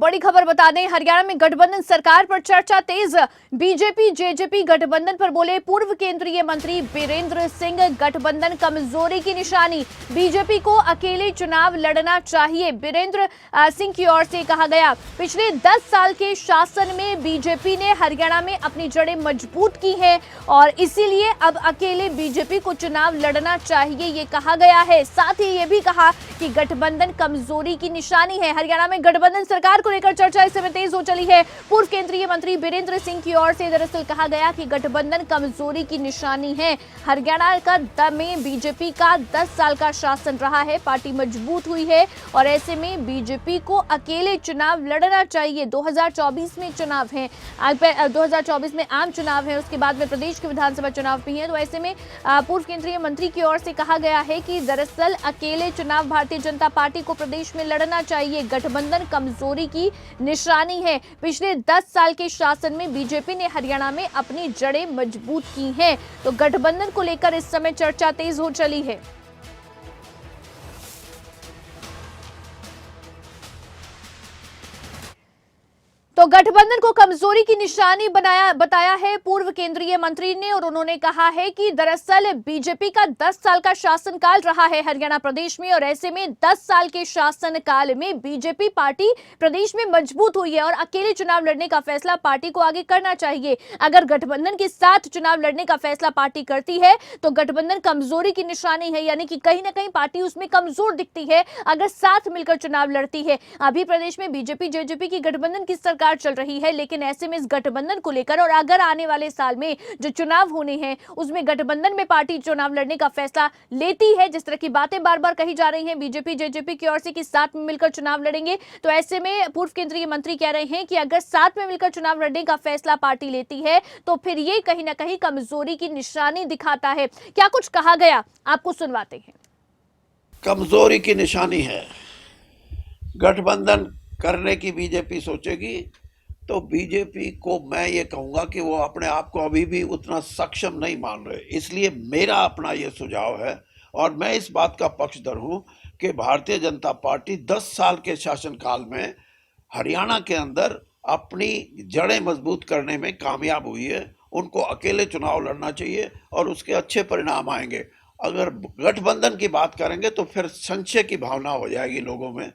बड़ी खबर बता दें, हरियाणा में गठबंधन सरकार पर चर्चा तेज। बीजेपी जेजेपी गठबंधन पर बोले पूर्व केंद्रीय मंत्री बीरेंद्र सिंह, गठबंधन कमजोरी की निशानी, बीजेपी को अकेले चुनाव लड़ना चाहिए, बीरेंद्र सिंह की ओर से कहा गया। पिछले 10 साल के शासन में बीजेपी ने हरियाणा में अपनी जड़ें मजबूत की हैं और इसीलिए अब अकेले बीजेपी को चुनाव लड़ना चाहिए, ये कहा गया है। साथ ही ये भी कहा कि गठबंधन कमजोरी की निशानी है। हरियाणा में गठबंधन सरकार को लेकर चर्चा इस समय तेज हो चली है। पूर्व केंद्रीय मंत्री बीरेंद्र सिंह की ओर से दरअसल कहा गया कि गठबंधन कमजोरी की निशानी है। हरियाणा का में बीजेपी का 10 साल का शासन रहा है, पार्टी मजबूत हुई है और ऐसे में बीजेपी को अकेले चुनाव लड़ना चाहिए। 2024 में चुनाव है, 2024 में आम चुनाव है, उसके बाद में प्रदेश के विधानसभा चुनाव भी है। तो ऐसे में पूर्व केंद्रीय मंत्री की ओर से कहा गया है कि दरअसल अकेले चुनाव भारतीय जनता पार्टी को प्रदेश में लड़ना चाहिए। गठबंधन कमजोरी की निशानी है। पिछले 10 साल के शासन में बीजेपी ने हरियाणा में अपनी जड़ें मजबूत की हैं। तो गठबंधन को लेकर इस समय चर्चा तेज हो चली है। तो गठबंधन को कमजोरी की निशानी बताया है पूर्व केंद्रीय मंत्री ने और उन्होंने कहा है कि दरअसल बीजेपी का 10 साल का शासनकाल रहा है हरियाणा प्रदेश में और ऐसे में 10 साल के शासनकाल में बीजेपी पार्टी प्रदेश में मजबूत हुई है और अकेले चुनाव लड़ने का फैसला पार्टी को आगे करना चाहिए। अगर गठबंधन के साथ चुनाव लड़ने का फैसला पार्टी करती है तो गठबंधन कमजोरी की निशानी है, यानी कि कहीं ना कहीं पार्टी उसमें कमजोर दिखती है अगर साथ मिलकर चुनाव लड़ती है। अभी प्रदेश में बीजेपी जेजेपी की गठबंधन की सरकार चल रही है, लेकिन ऐसे में इस गठबंधन को लेकर और अगर आने वाले साल में जो चुनाव होने हैं उसमें गठबंधन में पार्टी चुनाव लड़ने का फैसला लेती है, जिस तरह की बातें बार बार कही जा रही हैं बीजेपी जेजेपी की ओर से कि साथ में मिलकर चुनाव लड़ेंगे, तो ऐसे में पूर्व केंद्रीय मंत्री कह रहे हैं कि अगर साथ में मिलकर चुनाव लड़ने का फैसला पार्टी लेती है तो फिर ये कहीं ना कहीं कमजोरी की निशानी दिखाता है। क्या कुछ कहा गया आपको सुनवाते हैं। कमजोरी की निशानी है। गठबंधन करने की बीजेपी सोचेगी तो बीजेपी को मैं ये कहूँगा कि वो अपने आप को अभी भी उतना सक्षम नहीं मान रहे। इसलिए मेरा अपना ये सुझाव है और मैं इस बात का पक्षधर हूँ कि भारतीय जनता पार्टी 10 साल के शासनकाल में हरियाणा के अंदर अपनी जड़ें मजबूत करने में कामयाब हुई है। उनको अकेले चुनाव लड़ना चाहिए और उसके अच्छे परिणाम आएंगे। अगर गठबंधन की बात करेंगे तो फिर संशय की भावना हो जाएगी लोगों में